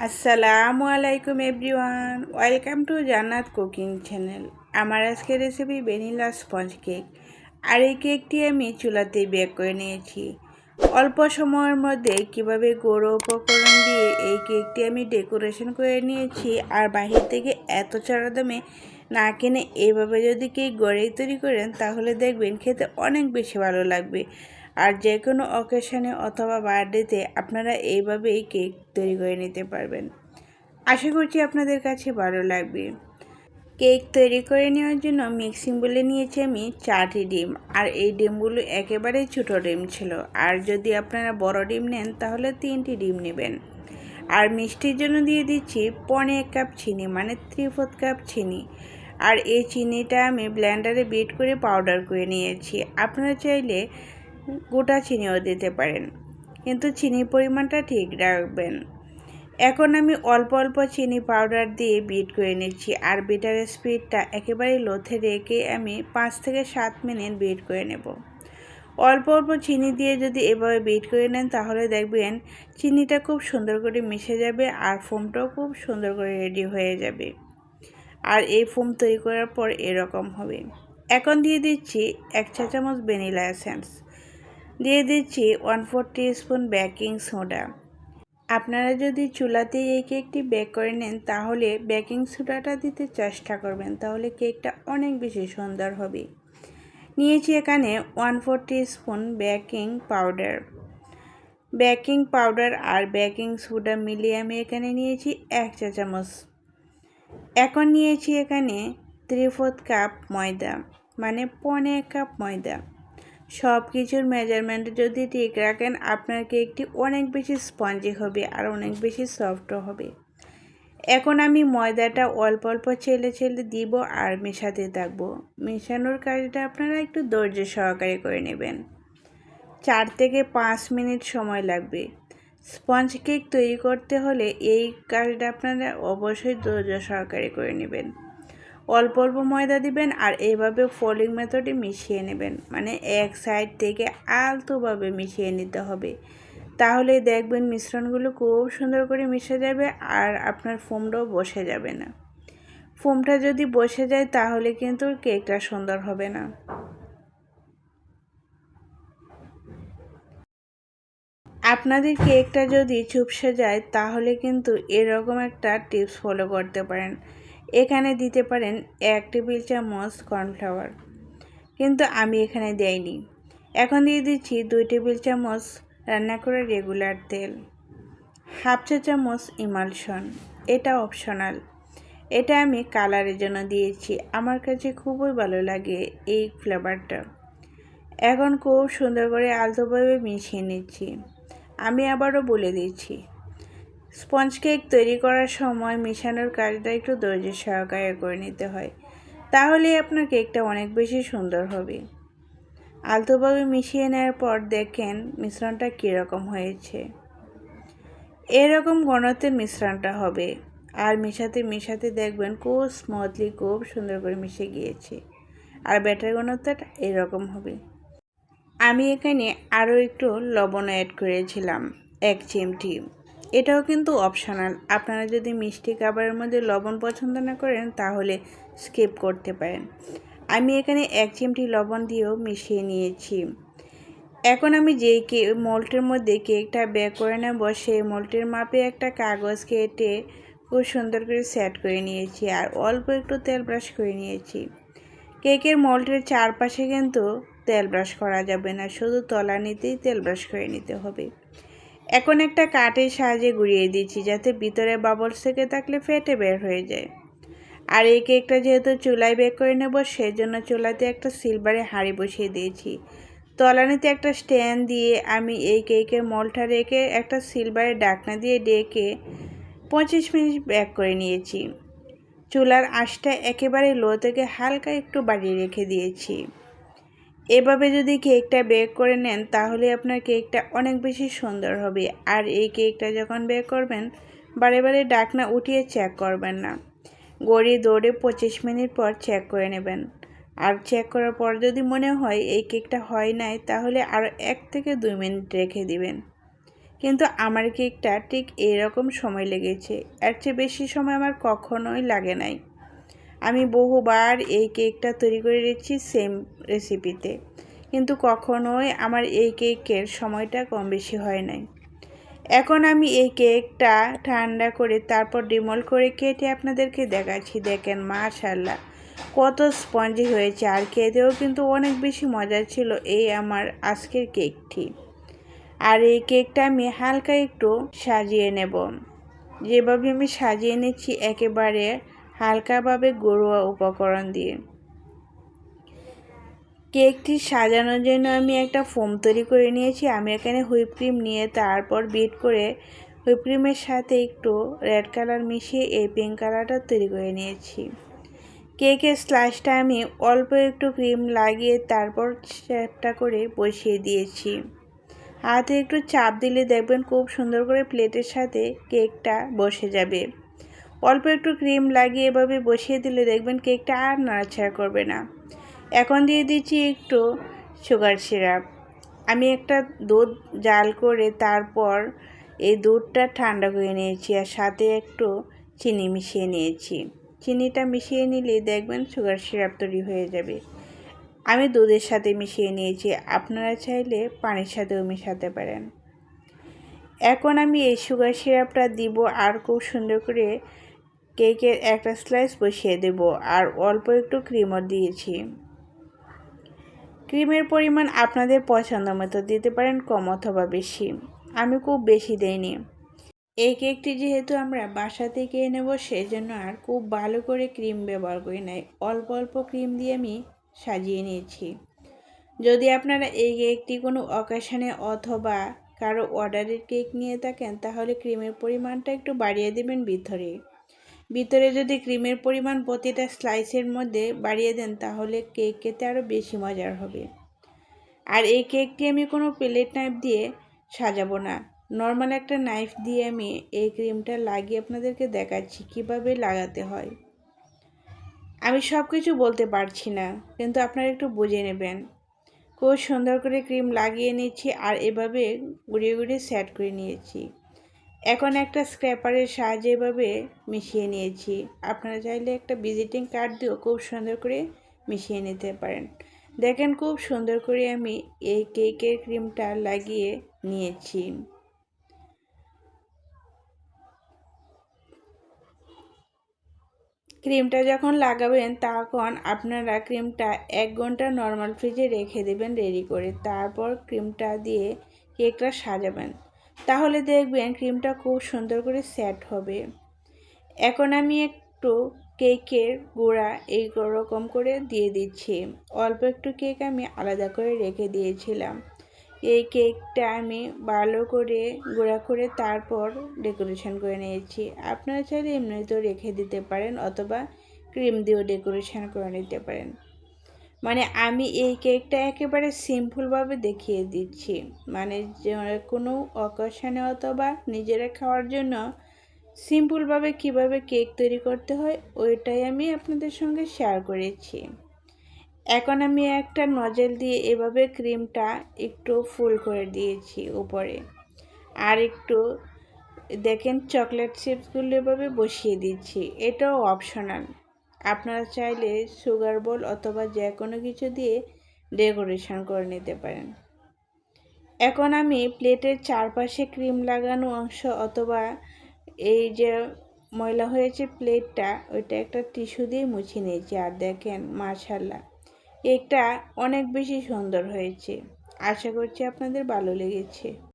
আসসালামু আলাইকুম everyone, welcome to জান্নাত কুকিং চ্যানেল। আমার আজকের রেসিপি ভ্যানিলা স্পঞ্জ কেক। আর এই কেকটি আমি চুলাতেই বেক করে নিয়েছি। অল্প সময়ের মধ্যে কিভাবে গুঁড়ো উপকরণ দিয়ে এই কেকটি আমি ডেকোরেশন করে নিয়েছি। আর বাহির থেকে এত চড়া দামে না কিনে এইভাবে যদি কেক ঘরেই তৈরি করেন তাহলে দেখবেন খেতে অনেক বেশি ভালো লাগবে। আর যে কোনো অকেশনে অথবা বার্থডেতে আপনারা এইভাবেই কেক তৈরি করে নিতে পারবেন। আশা করছি আপনাদের কাছে ভালো লাগবে। কেক তৈরি করে নেওয়ার জন্য মিক্সিং বলে নিয়েছি আমি 4টি ডিম। আর এই ডিমগুলো একেবারেই ছোটো ডিম ছিল। আর যদি আপনারা বড় ডিম নেন তাহলে 3টি ডিম নেবেন। আর মিষ্টির জন্য দিয়ে দিচ্ছি 1.5 কাপ চিনি, মানে 3/4 কাপ চিনি। আর এই চিনিটা আমি ব্লেন্ডারে বিট করে পাউডার করে নিয়েছি। আপনারা চাইলে গোটা চিনিও দিতে পারেন, কিন্তু চিনির পরিমাণটা ঠিক রাখবেন। এখন আমি অল্প অল্প চিনি পাউডার দিয়ে বিট করে নিচ্ছি। আর বিটারের স্পিডটা একেবারে লোতে রেখে আমি 5 থেকে 7 মিনিট বিট করে নেব। অল্প অল্প চিনি দিয়ে যদি এভাবে বিট করে নেন তাহলে দেখবেন চিনিটা খুব সুন্দর করে মিশে যাবে আর ফোমটাও খুব সুন্দর করে রেডি হয়ে যাবে। আর এই ফোম তৈরি করার পর এরকম হবে। এখন দিয়ে দিচ্ছি 1 চা চামচ ভ্যানিলা এসেন্স, দিয়ে দিচ্ছি 1/4 টিস্পুন বেকিং সোডা। আপনারা যদি চুলাতেই এই কেকটি বেক করে নেন তাহলে বেকিং সোডাটা দিতে চেষ্টা করবেন, তাহলে কেকটা অনেক বেশি সুন্দর হবে। নিয়েছি এখানে 1/4 teaspoon baking powder. Baking powder আর বেকিং সোডা মিলিয়ে আমি এখানে নিয়েছি 1 চা চামচ। এখন নিয়েছি এখানে 3/4 কাপ ময়দা, মানে 1.5 কাপ ময়দা। সব কিছুর মেজারমেন্ট যদি ঠিক রাখেন আপনার কেকটি অনেক বেশি স্পঞ্জি হবে আর অনেক বেশি সফটও হবে। এখন আমি ময়দাটা অল্প অল্প ছেলে ছেলে দিব আর মেশাতে থাকবো। মেশানোর কাজটা আপনারা একটু ধৈর্য সহকারে করে নেবেন। 4 থেকে 5 মিনিট সময় লাগবে। স্পঞ্জ কেক তৈরি করতে হলে এই কাজটা আপনারা অবশ্যই ধৈর্য সহকারে করে নেবেন। অল্প অল্প ময়দা দিবেন আর এইভাবে ফোল্ডিং মেথডে মিশিয়ে নেবেন, মানে এক সাইড থেকে আলতোভাবে মিশিয়ে নিতে হবে। তাহলে দেখবেন মিশ্রণগুলো খুব সুন্দর করে মিশে যাবে আর আপনার ফোমটাও বসে যাবে না। ফোমটা যদি বসে যায় তাহলে কিন্তু কেকটা সুন্দর হবে না। আপনাদের কেকটা যদি চুপসে যায় তাহলে কিন্তু এরকম একটা টিপস ফলো করতে পারেন। এখানে দিতে পারেন 1 টেবিল চামচ কর্নফ্লাওয়ার, কিন্তু আমি এখানে দেইনি। এখন দিয়ে দিচ্ছি 2 টেবিল চামচ রান্না করা রেগুলার তেল, 1/2 চা চামচ ইমালশন, এটা অপশনাল। এটা আমি কালারের জন্য দিয়েছি, আমার কাছে খুবই ভালো লাগে এই ফ্লেভারটা। এখন খুব সুন্দর করে আলতোভাবে মিশিয়ে নিচ্ছি। আমি আবারও বলে দিচ্ছি, স্পঞ্জ কেক তৈরি করার সময় মেশানোর কাজটা একটু ধৈর্য সহকারে করে নিতে হয়, তাহলে আপনার কেকটা অনেক বেশি সুন্দর হবে। আলতোভাবে মিশিয়ে নেওয়ার পর দেখেন মিশ্রণটা কীরকম হয়েছে। এরকম ঘনত্বের মিশ্রণটা হবে। আর মেশাতে মেশাতে দেখবেন খুব স্মুথলি খুব সুন্দর করে মিশে গিয়েছে। আর ব্যাটার ঘনত্বটা এরকম হবে। আমি এখানে আরও একটু লবণ অ্যাড করেছিলাম 1 চিমটি। এটাও কিন্তু অপশনাল, আপনারা যদি মিষ্টি খাবারের মধ্যে লবণ পছন্দ না করেন তাহলে স্কিপ করতে পারেন। আমি এখানে 1 চিমটি লবণ দিয়েও মিশিয়ে নিয়েছি। এখন আমি যেই মোল্ডের মধ্যে কেকটা বেক করে নেব সেই মোল্ডের মাপে একটা কাগজ কেটে খুব সুন্দর করে সেট করে নিয়েছি আর অল্প একটু তেল ব্রাশ করে নিয়েছি। কেকের মোল্ডের চারপাশে কিন্তু তেল ব্রাশ করা যাবে না, শুধু তলানিতেই তেল ব্রাশ করে নিতে হবে। এখন একটা কাঠের সাহায্যে গুঁড়িয়ে দিচ্ছি যাতে ভিতরে বাবলস থেকে থাকলে ফেটে বের হয়ে যায়। আর এই কেকটা যেহেতু চুলায় বেক করে নেব সেই জন্য চুলাতে একটা সিলভারের হাঁড়ি বসিয়ে দিয়েছি। তলানিতে একটা স্ট্যান্ড দিয়ে আমি এই কেকের মোল্ডটা রেখে একটা সিলভারের ঢাকনা দিয়ে ডেকে 25 মিনিট বেক করে নিয়েছি। চুলার আঁচটা একেবারে লো থেকে হালকা একটু বাড়িয়ে রেখে দিয়েছি। এভাবে যদি কেকটা বেক করে নেন তাহলে আপনার কেকটা অনেক বেশি সুন্দর হবে। আর এই কেকটা যখন বেক করবেন বারে বারে ঢাকনা উঠিয়ে চেক করবেন না, ঘড়ি দৌড়ে 25 মিনিট পর চেক করে নেবেন। আর চেক করার পর যদি মনে হয় এই কেকটা হয় নাই তাহলে আরও 1 থেকে 2 মিনিট রেখে দিবেন। কিন্তু আমার কেকটা ঠিক এরকম সময় লেগেছে। এর চেয়ে বেশি সময় আমার কখনোই লাগে নাই। আমি বহুবার এই কেকটা তৈরি করে রেখেছি সেম রেসিপিতে, কিন্তু কখনোই আমার এই কেকের সময়টা কম বেশি হয় নাই। এখন আমি এই কেকটা ঠান্ডা করে তারপর ডিমোল্ড করে কেটে আপনাদেরকে দেখাচ্ছি। দেখেন মাশাআল্লাহ কত স্পঞ্জি হয়েছে, আর খেতেও কিন্তু অনেক বেশি মজা ছিল এই আমার আজকের কেকটি। আর এই কেকটা আমি হালকা একটু সাজিয়ে নেব। যেভাবে আমি সাজিয়ে নিচ্ছি একেবারে হালকাভাবে ঘরোয়া উপকরণ দিয়ে। কেকটি সাজানোর জন্য আমি একটা ফোম তৈরি করে নিয়েছি। আমি এখানে হুইপ ক্রিম নিয়ে তারপর বিট করে হুইপ ক্রিমের সাথে একটু রেড কালার মিশিয়ে এই পিঙ্ক কালারটা তৈরি করে নিয়েছি। কেকের স্লাইসটা আমি অল্প একটু ক্রিম লাগিয়ে তারপর শেপটা করে বসিয়ে দিয়েছি। হাতে একটু চাপ দিলে দেখবেন খুব সুন্দর করে প্লেটের সাথে কেকটা বসে যাবে। অল্প একটু ক্রিম লাগিয়ে এভাবে বসিয়ে দিলে দেখবেন কেকটা আর নাড়াচাড়া করবে না। এখন দিয়ে দিচ্ছি একটু সুগার সিরাপ। আমি একটা দুধ জাল করে তারপর এই দুধটা ঠান্ডা করে নিয়েছি, আর সাথে একটু চিনি মিশিয়ে নিয়েছি। চিনিটা মিশিয়ে নিলে দেখবেন সুগার সিরাপ তৈরি হয়ে যাবে। আমি দুধের সাথে মিশিয়ে নিয়েছি, আপনারা চাইলে পানির সাথেও মেশাতে পারেন। এখন আমি এই সুগার সিরাপটা দিব আর খুব সুন্দর করে কেকের একটা স্লাইস বসিয়ে দেব, আর অল্প একটু ক্রিমও দিয়েছি। ক্রিমের পরিমাণ আপনাদের পছন্দ মতো দিতে পারেন, কম অথবা বেশি। আমি খুব বেশি দেইনি। এই কেকটি যেহেতু আমরা বাসা থেকে নেব সেজন্য আর খুব ভালো করে ক্রিম ব্যবহার করি নাই, অল্প অল্প ক্রিম দিয়ে আমি সাজিয়ে নিয়েছি। যদি আপনারা এই কেকটি কোনো অকেশনে অথবা কারো অর্ডারের কেক নিয়ে থাকেন তাহলে ক্রিমের পরিমাণটা একটু বাড়িয়ে দেবেন। ভিতরে যদি ক্রিমের পরিমাণ প্রতিটা স্লাইসের মধ্যে বাড়িয়ে দেন তাহলে কেক খেতে আরও বেশি মজার হবে। আর এই কেকটি আমি কোনো প্লেট নাইফ দিয়ে সাজাবো না, নর্মাল একটা নাইফ দিয়ে আমি এই ক্রিমটা লাগিয়ে আপনাদেরকে দেখাচ্ছি কিভাবে লাগাতে হয়। আমি সব কিছু বলতে পারছি না, কিন্তু আপনারা একটু বুঝে নেবেন। খুব সুন্দর করে ক্রিম লাগিয়ে নিচ্ছি আর এভাবে গুঁড়িয়ে গুঁড়িয়ে সেট করে নিয়েছি। এখন একটা স্ক্র্যাপারের সাহায্যে এভাবে মিশিয়ে নিয়েছি। আপনারা চাইলে একটা ভিজিটিং কার্ড দিয়েও খুব সুন্দর করে মিশিয়ে নিতে পারেন। দেখেন খুব সুন্দর করে আমি এই কেকের ক্রিমটা লাগিয়ে নিয়েছি। ক্রিমটা যখন লাগাবেন তখন আপনারা ক্রিমটা 1 ঘন্টা নর্মাল ফ্রিজে রেখে দেবেন রেডি করে। তারপর ক্রিমটা দিয়ে কেকটা সাজাবেন, তাহলে দেখবেন ক্রিমটা খুব সুন্দর করে সেট হবে। এখন আমি একটু কেকের গুঁড়া এই রকম করে দিয়ে দিচ্ছি। অল্প একটু কেক আমি আলাদা করে রেখে দিয়েছিলাম। এই কেকটা আমি ভালো করে গুঁড়া করে তারপর ডেকোরেশন করে নিয়েছি। আপনারা চাইলে এমনিতেও রেখে দিতে পারেন অথবা ক্রিম দিয়েও ডেকোরেশন করে নিতে পারেন। মানে আমি এই কেকটা একেবারে সিম্পলভাবে দেখিয়ে দিচ্ছি, মানে কোনো অকেশনে অথবা নিজেরা খাওয়ার জন্য সিম্পলভাবে কিভাবে কেক তৈরি করতে হয় ওইটাই আমি আপনাদের সঙ্গে শেয়ার করেছি। এখন আমি একটা নজেল দিয়ে এভাবে ক্রিমটা একটু ফুল করে দিয়েছি উপরে, আর একটু দেখেন চকলেট চিপসগুলো এভাবে বসিয়ে দিচ্ছি। এটাও অপশনাল, আপনারা চাইলে সুগার বল অথবা যে কোনো কিছু দিয়ে ডেকোরেশন করে নিতে পারেন। এখন আমি প্লেটের চারপাশে ক্রিম লাগানো অংশ অথবা এই যে ময়লা হয়েছে প্লেটটা ওইটা একটা টিস্যু দিয়ে মুছে নিয়েছি। আর দেখেন মাশাআল্লাহ কেকটা অনেক বেশি সুন্দর হয়েছে। আশা করছি আপনাদের ভালো লেগেছে।